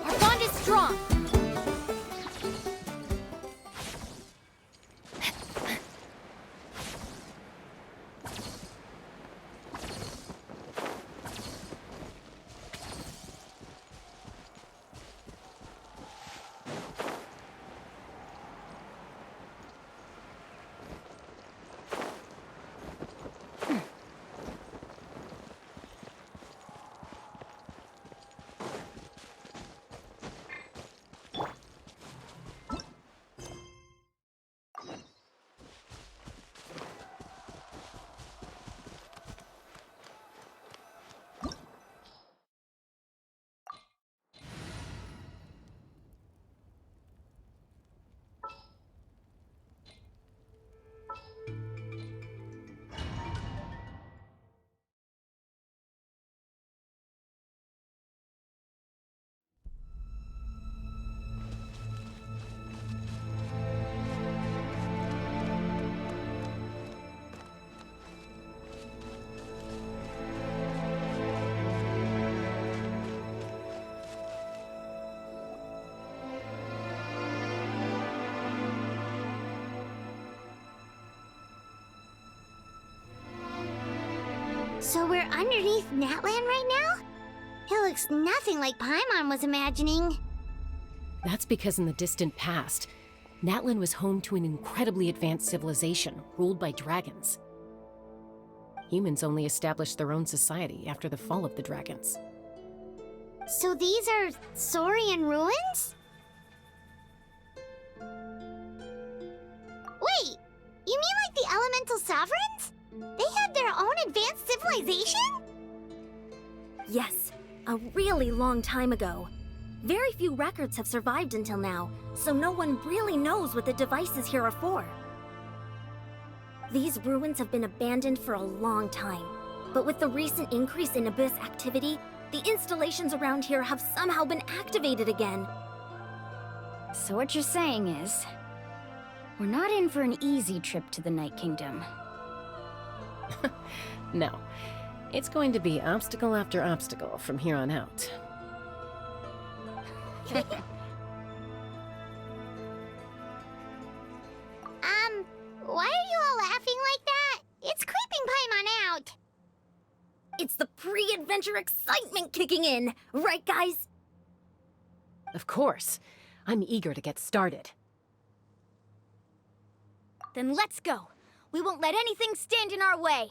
Our bond is strong. So we're underneath Natland right now? It looks nothing like Paimon was imagining. That's because in the distant past, Natlan was home to an incredibly advanced civilization ruled by dragons. Humans only established their own society after the fall of the dragons. So these are Saurian ruins? Wait, you mean like the elemental sovereigns? They had their own advanced civilization? Yes, a really long time ago. Very few records have survived until now, so no one really knows what the devices here are for. These ruins have been abandoned for a long time, but with the recent increase in Abyss activity, the installations around here have somehow been activated again. So what you're saying is, we're not in for an easy trip to the Night Kingdom. No. It's going to be obstacle after obstacle from here on out. Why are you all laughing like that? It's creeping Paimon out. It's the pre-adventure excitement kicking in, right guys? Of course. I'm eager to get started. Then let's go. We won't let anything stand in our way.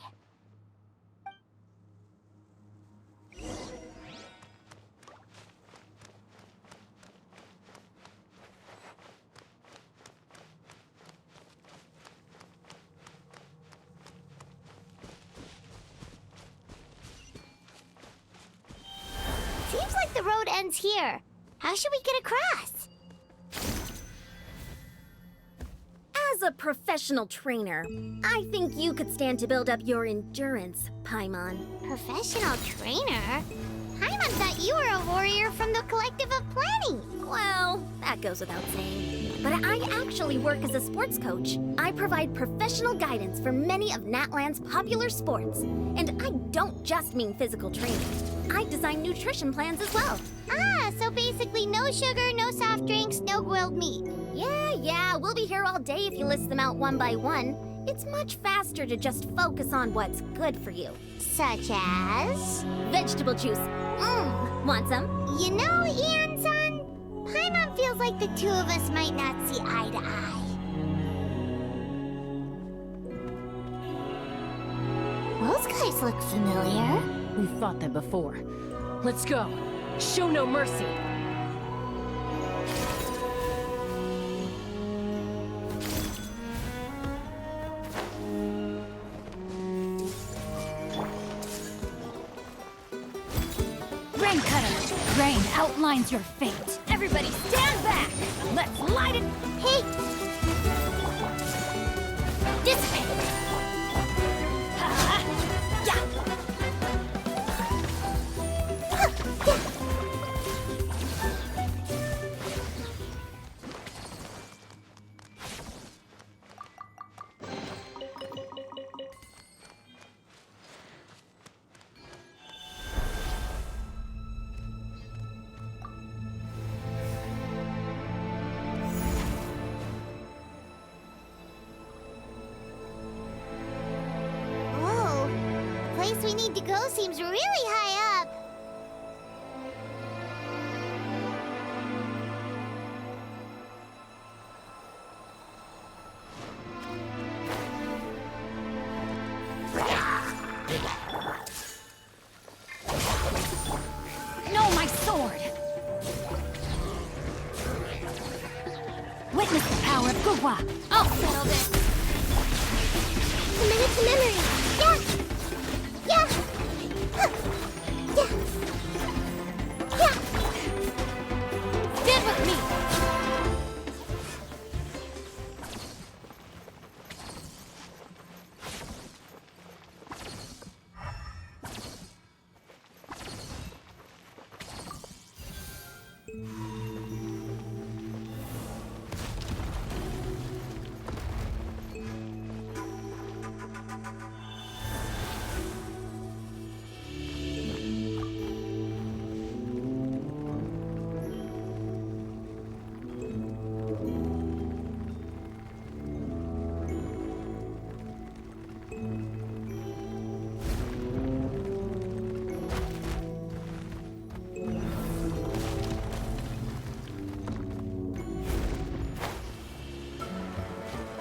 Seems like the road ends here. How should we get across? As a professional trainer, I think you could stand to build up your endurance, Paimon. Professional trainer? Paimon thought you were a warrior from the Collective of Planning. Well, that goes without saying. But I actually work as a sports coach. I provide professional guidance for many of Natland's popular sports. And I don't just mean physical training. I design nutrition plans as well. Ah, so basically no sugar, no soft drinks, no grilled meat. Yeah, we'll be here all day if you list them out one by one. It's much faster to just focus on what's good for you. Such as? Vegetable juice. Want some? You know, Ian-san, Paimon feels like the two of us might not see eye to eye. Those guys look familiar. We've fought them before. Let's go. Show no mercy. Time cutter. Rain outlines your fate. Everybody stand back. Let's light it. Hey! Dissipate. Yeah. Oh, the place we need to go seems really high up. No, my sword. Witness the power of Gugwa. I'll settle this. Commit it to memory. Yeah. Yeah. Huh. Yeah. Yeah. Stand with me.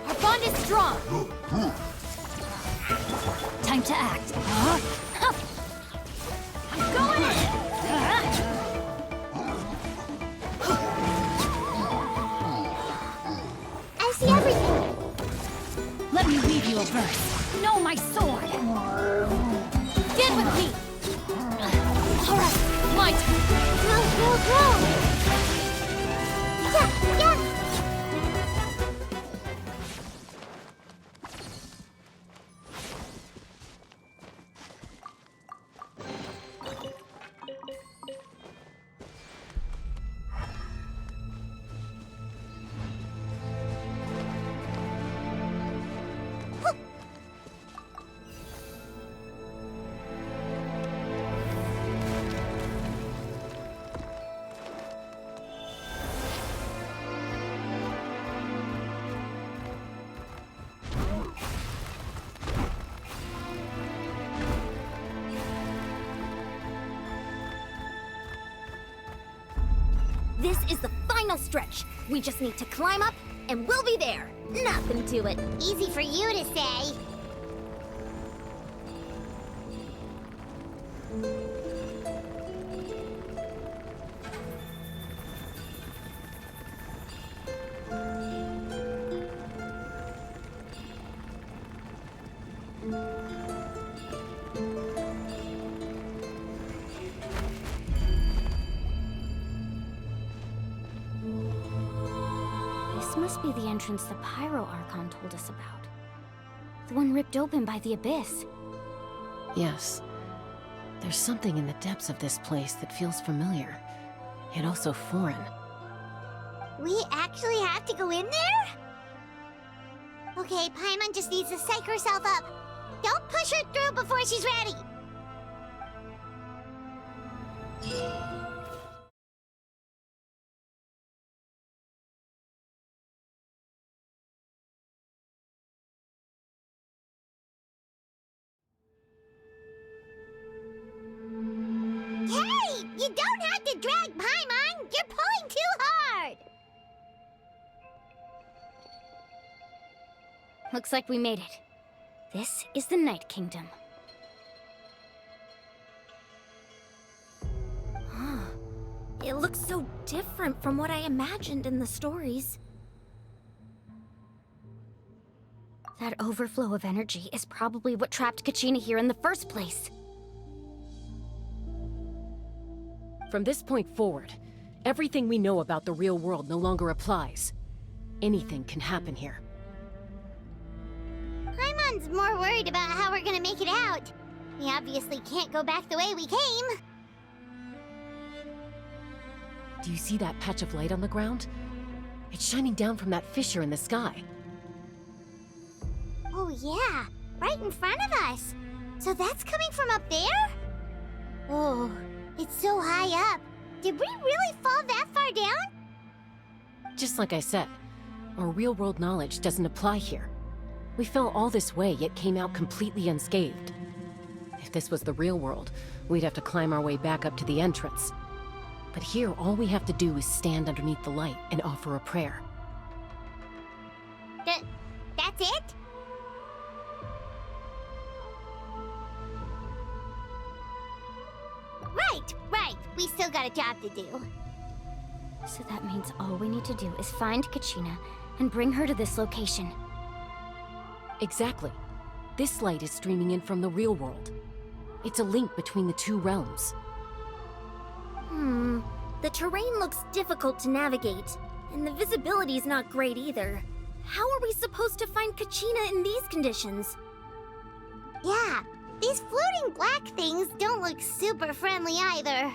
Our bond is strong. Time to act. Huh? I'm going in. I see everything. Let me read you a verse. No, my sword. Stand with me. All right, my turn. Go. Yeah. Yeah. This is the final stretch. We just need to climb up, and we'll be there. Nothing to it. Easy for you to say. This must be the entrance the Pyro Archon told us about. The one ripped open by the Abyss. Yes. There's something in the depths of this place that feels familiar, yet also foreign. We actually have to go in there? Okay, Paimon just needs to psych herself up. Don't push her through before she's ready. Hey! You don't have to drag Paimon! You're pulling too hard! Looks like we made it. This is the Night Kingdom. It looks so different from what I imagined in the stories. That overflow of energy is probably what trapped Kachina here in the first place. From this point forward, everything we know about the real world no longer applies. Anything can happen here. Paimon's more worried about how we're gonna make it out. We obviously can't go back the way we came. Do you see that patch of light on the ground? It's shining down from that fissure in the sky. Oh yeah, right in front of us. So that's coming from up there? Oh, it's so high up. Did we really fall that far down? Just like I said, our real-world knowledge doesn't apply here. We fell all this way, yet came out completely unscathed. If this was the real world, we'd have to climb our way back up to the entrance. But here, all we have to do is stand underneath the light and offer a prayer. That's it? Right. We still got a job to do. So that means all we need to do is find Kachina and bring her to this location. Exactly. This light is streaming in from the real world. It's a link between the two realms. The terrain looks difficult to navigate, and the visibility's not great either. How are we supposed to find Kachina in these conditions? Yeah, these floating black things don't look super friendly either.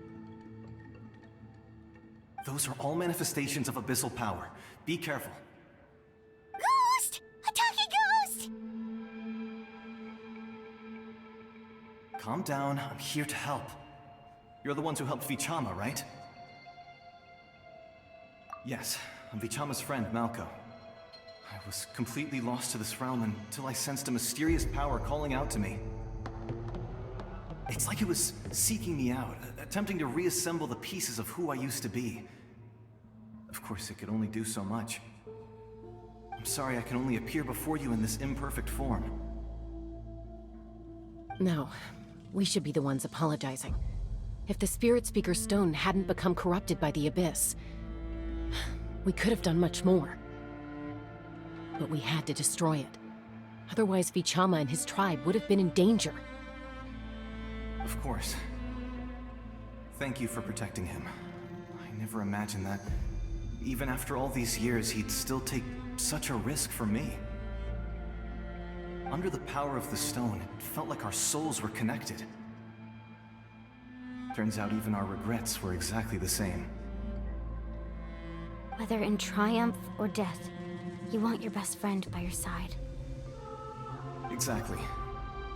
Those are all manifestations of abyssal power. Be careful. Ghost! A talking ghost! Calm down, I'm here to help. You're the ones who helped Vichama, right? Yes, I'm Vichama's friend, Malco. I was completely lost to this realm until I sensed a mysterious power calling out to me. It's like it was seeking me out, attempting to reassemble the pieces of who I used to be. Of course, it could only do so much. I'm sorry I can only appear before you in this imperfect form. No, we should be the ones apologizing. If the Spirit Speaker Stone hadn't become corrupted by the Abyss, we could have done much more. But we had to destroy it. Otherwise, Vichama and his tribe would have been in danger. Of course. Thank you for protecting him. I never imagined that, even after all these years, he'd still take such a risk for me. Under the power of the stone, it felt like our souls were connected. Turns out even our regrets were exactly the same. Whether in triumph or death, you want your best friend by your side. Exactly.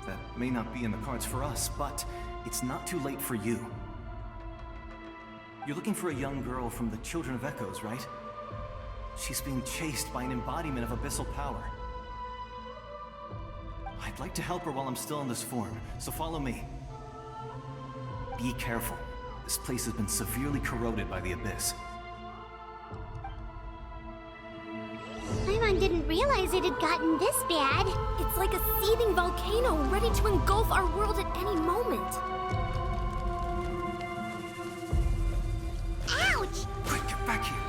That may not be in the cards for us, but it's not too late for you. You're looking for a young girl from the Children of Echoes, right? She's being chased by an embodiment of abyssal power. I'd like to help her while I'm still in this form, so follow me. Be careful. This place has been severely corroded by the Abyss. Paimon didn't realize it had gotten this bad. It's like a seething volcano ready to engulf our world at any moment. Ouch! Quick, get back here!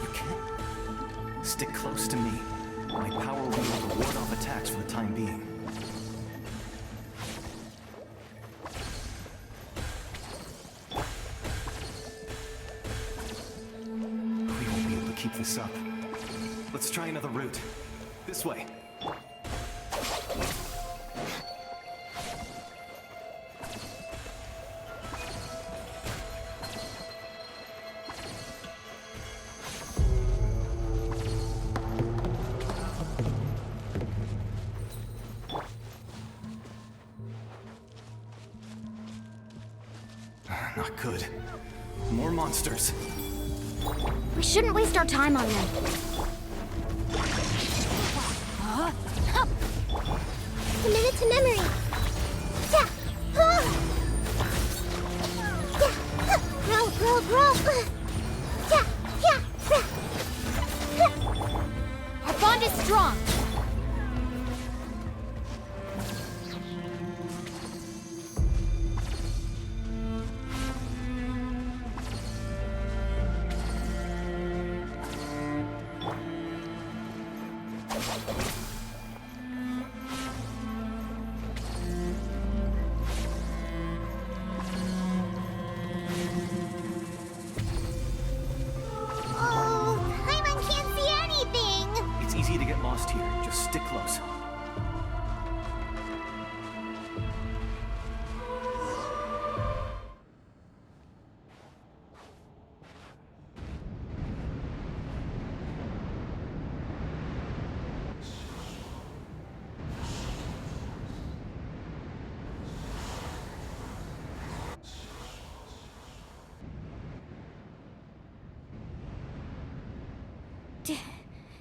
You can't. Stick close to me. My power will be able to ward off attacks for the time being. We won't be able to keep this up. Let's try another route. This way. Not good. More monsters. We shouldn't waste our time on them. Commit it to memory. Yeah. Yeah. Grow. Yeah. Our bond is strong. lost here. Just stick close.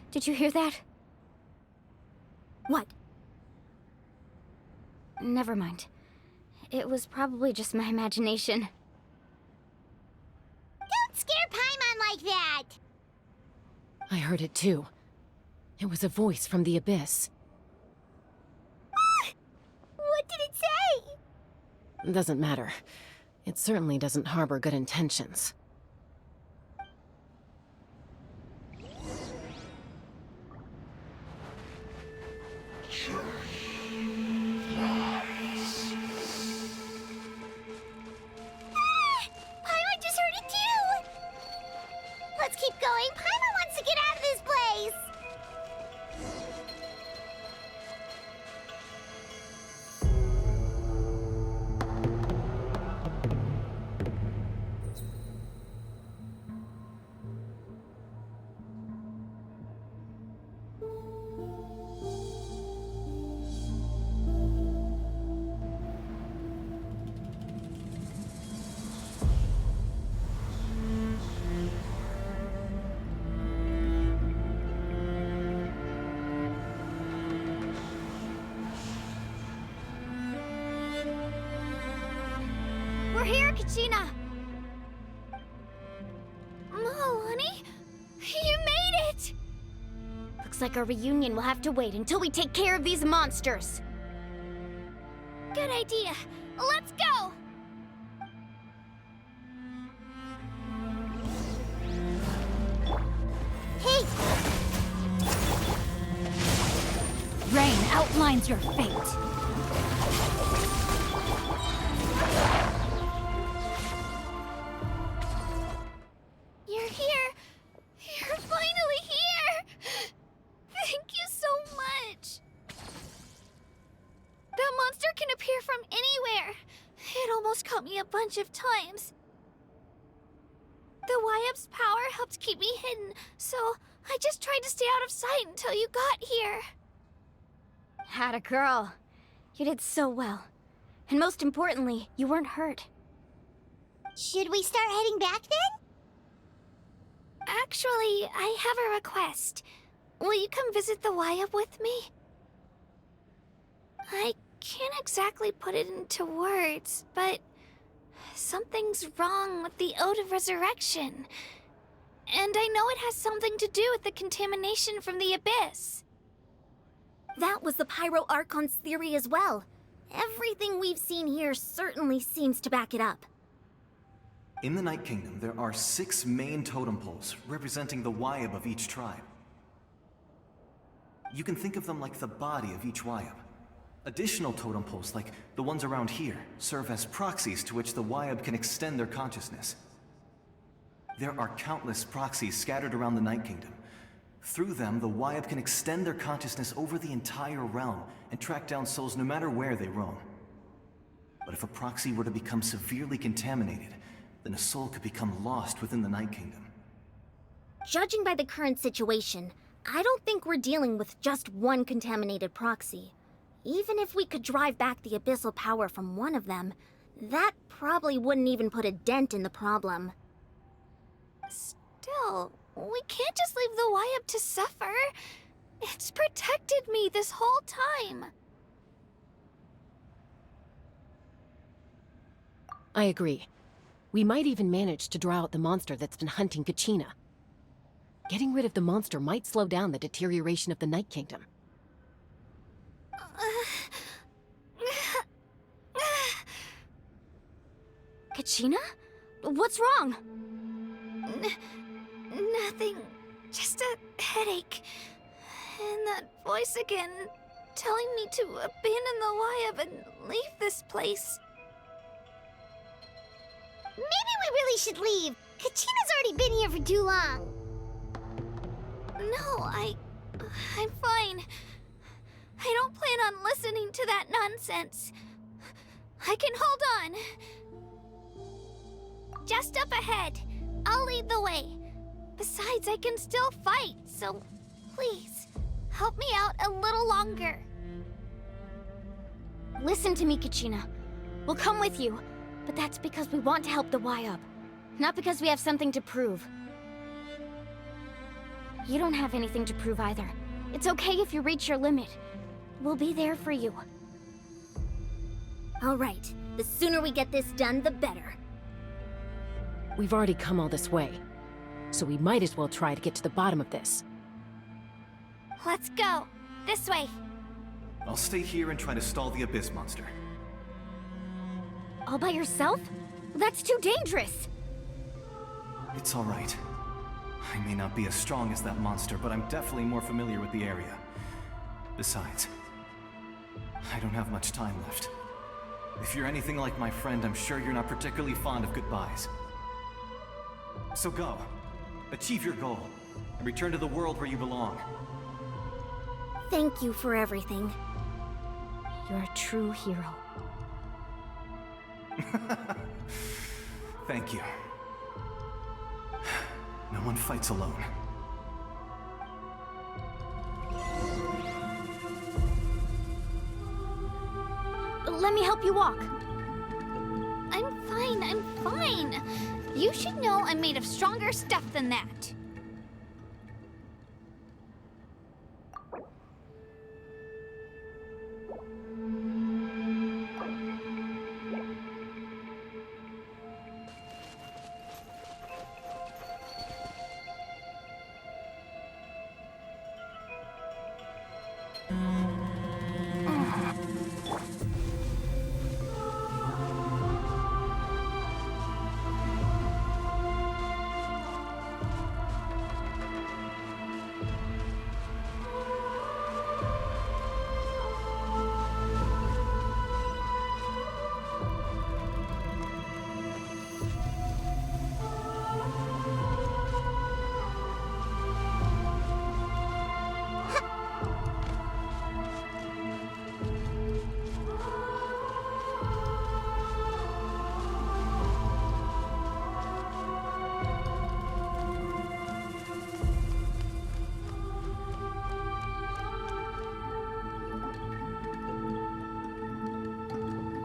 Did you hear that? What? Never mind. It was probably just my imagination. Don't scare Paimon like that! I heard it too. It was a voice from the abyss. What did it say? Doesn't matter. It certainly doesn't harbor good intentions. Paimon just heard it too! Let's keep going. Paimon wants to get out of this place! We're here, Kachina! Oh, honey? You made it! Looks like our reunion will have to wait until we take care of these monsters. Good idea. Let's go! Hey! Rain outlines your fate. You're here! You're finally here! Thank you so much! That monster can appear from anywhere! It almost caught me a bunch of times. The Wyab's power helped keep me hidden, so I just tried to stay out of sight until you got here. Atta girl. You did so well. And most importantly, you weren't hurt. Should we start heading back then? Actually, I have a request. Will you come visit the Wyab with me? I can't exactly put it into words, but something's wrong with the Ode of Resurrection. And I know it has something to do with the contamination from the Abyss. That was the Pyro Archon's theory as well. Everything we've seen here certainly seems to back it up. In the Night Kingdom, there are 6 main totem poles representing the Wyab of each tribe. You can think of them like the body of each Wyab. Additional totem poles, like the ones around here, serve as proxies to which the Wyab can extend their consciousness. There are countless proxies scattered around the Night Kingdom. Through them, the Wyab can extend their consciousness over the entire realm and track down souls no matter where they roam. But if a proxy were to become severely contaminated, then a soul could become lost within the Night Kingdom. Judging by the current situation, I don't think we're dealing with just one contaminated proxy. Even if we could drive back the abyssal power from one of them, that probably wouldn't even put a dent in the problem. Still, we can't just leave the Wyab to suffer. It's protected me this whole time. I agree. We might even manage to draw out the monster that's been hunting Kachina. Getting rid of the monster might slow down the deterioration of the Night Kingdom. Kachina? What's wrong? Nothing. Just a headache. And that voice again, telling me to abandon the Wyab and leave this place. Maybe we really should leave. Kachina's already been here for too long. No, I I'm fine. I don't plan on listening to that nonsense. I can hold on. Just up ahead. I'll lead the way. Besides, I can still fight, so please, help me out a little longer. Listen to me, Kachina. We'll come with you, but that's because we want to help the Y-Up, not because we have something to prove. You don't have anything to prove either. It's okay if you reach your limit. We'll be there for you. All right, the sooner we get this done, the better. We've already come all this way, so we might as well try to get to the bottom of this. Let's go. This way. I'll stay here and try to stall the Abyss monster. All by yourself? That's too dangerous! It's all right. I may not be as strong as that monster, but I'm definitely more familiar with the area. Besides, I don't have much time left. If you're anything like my friend, I'm sure you're not particularly fond of goodbyes. So go. Achieve your goal, and return to the world where you belong. Thank you for everything. You're a true hero. Thank you. No one fights alone. Let me help you walk. I'm fine. You should know I'm made of stronger stuff than that.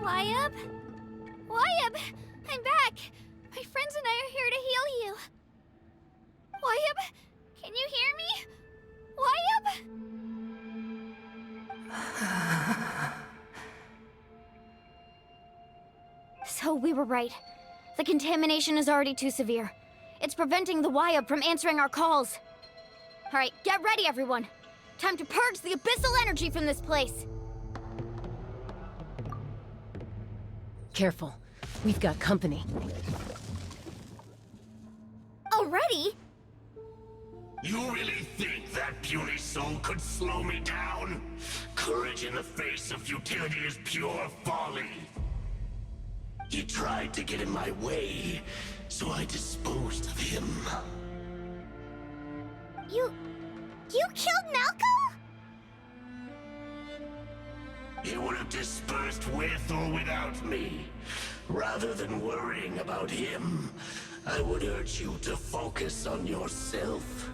Y-Up? Y-Up! I'm back! My friends and I are here to heal you. Y-Up? Can you hear me? Y-Up? So we were right. The contamination is already too severe. It's preventing the Y-Up from answering our calls. All right, get ready, everyone. Time to purge the abyssal energy from this place. Careful. We've got company. Already? You really think that puny soul could slow me down? Courage in the face of futility is pure folly. He tried to get in my way, so I disposed of him. You killed Malco? He would have dispersed with or without me. Rather than worrying about him, I would urge you to focus on yourself.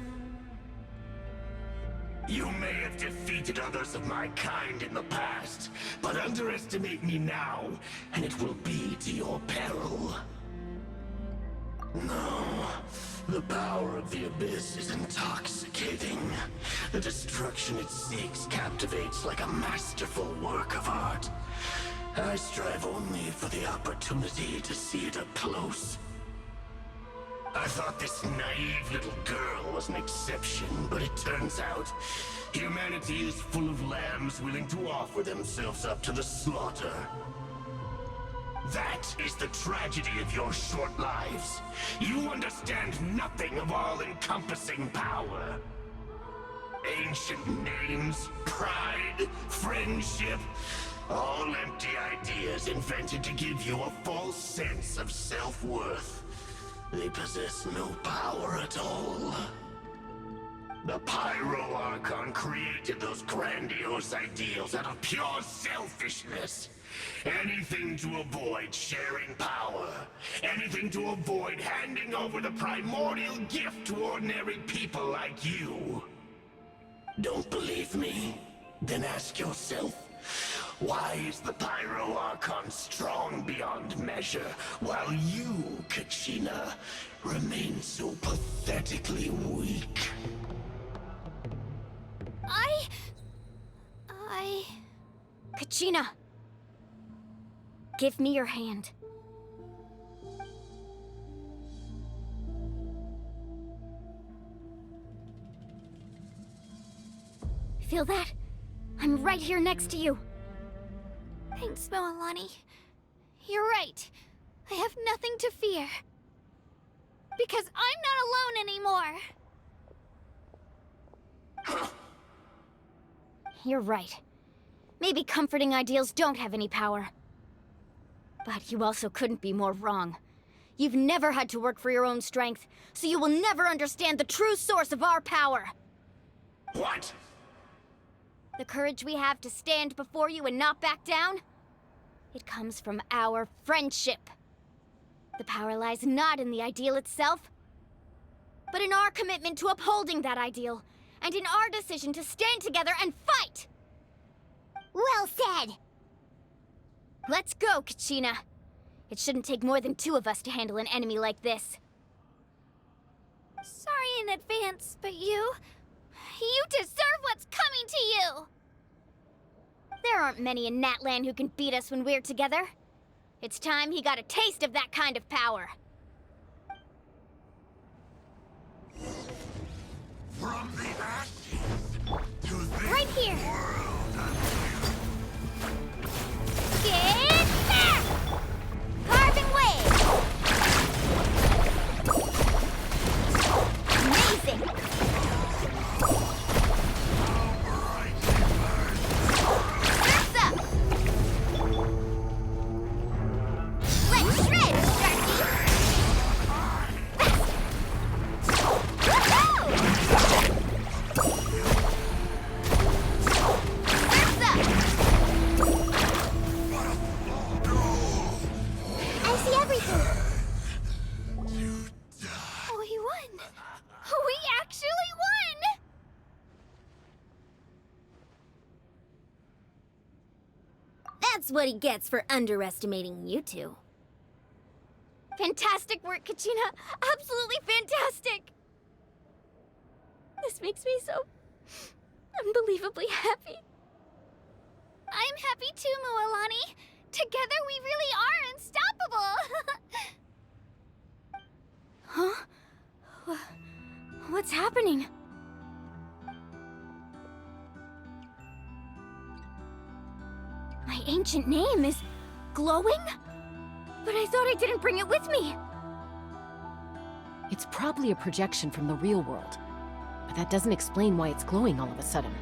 You may have defeated others of my kind in the past, but underestimate me now, and it will be to your peril. No, the power of the Abyss is intoxicating. The destruction it seeks captivates like a masterful work of art. I strive only for the opportunity to see it up close. I thought this naive little girl was an exception, but it turns out humanity is full of lambs willing to offer themselves up to the slaughter. That is the tragedy of your short lives. You understand nothing of all-encompassing power. Ancient names, pride, friendship, all empty ideas invented to give you a false sense of self-worth. They possess no power at all. The Pyro Archon created those grandiose ideals out of pure selfishness. Anything to avoid sharing power. Anything to avoid handing over the primordial gift to ordinary people like you. Don't believe me? Then ask yourself, why is the Pyro Archon strong beyond measure, while you, Kachina, remain so pathetically weak? Kachina! Give me your hand. Feel that? I'm right here next to you. Thanks, Moalani. You're right. I have nothing to fear. Because I'm not alone anymore. You're right. Maybe comforting ideals don't have any power. But you also couldn't be more wrong. You've never had to work for your own strength, so you will never understand the true source of our power. What? The courage we have to stand before you and not back down? It comes from our friendship. The power lies not in the ideal itself, but in our commitment to upholding that ideal, and in our decision to stand together and fight! Well said! Let's go, Kachina. It shouldn't take more than 2 of us to handle an enemy like this. Sorry in advance, but you deserve what's coming to you! There aren't many in Natlan who can beat us when we're together. It's time he got a taste of that kind of power. From the ashes to this Right here! world. Get back! Carving wave! Amazing! Surf's up! Let's shred, Starkey! Woohoo! Surf's up! I see everything! We won! We actually won! That's what he gets for underestimating you 2. Fantastic work, Kachina! Absolutely fantastic! This makes me so unbelievably happy. I'm happy too, Moalani. Together we really are unstoppable! Huh? What's happening? My ancient name is glowing? But I thought I didn't bring it with me. It's probably a projection from the real world, but that doesn't explain why it's glowing all of a sudden.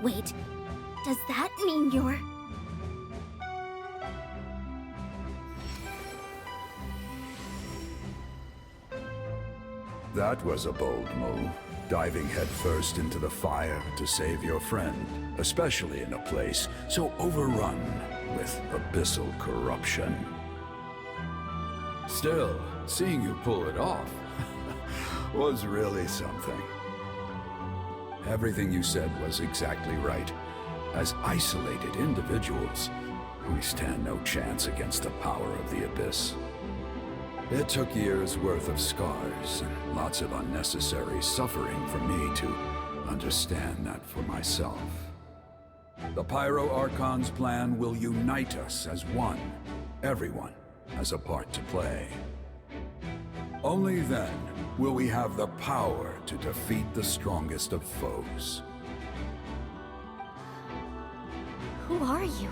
Wait, does that mean you're... That was a bold move, diving headfirst into the fire to save your friend, especially in a place so overrun with abyssal corruption. Still, seeing you pull it off was really something. Everything you said was exactly right. As isolated individuals, we stand no chance against the power of the Abyss. It took years' worth of scars and lots of unnecessary suffering for me to understand that for myself. The Pyro Archon's plan will unite us as one. Everyone has a part to play. Only then will we have the power to defeat the strongest of foes. Who are you?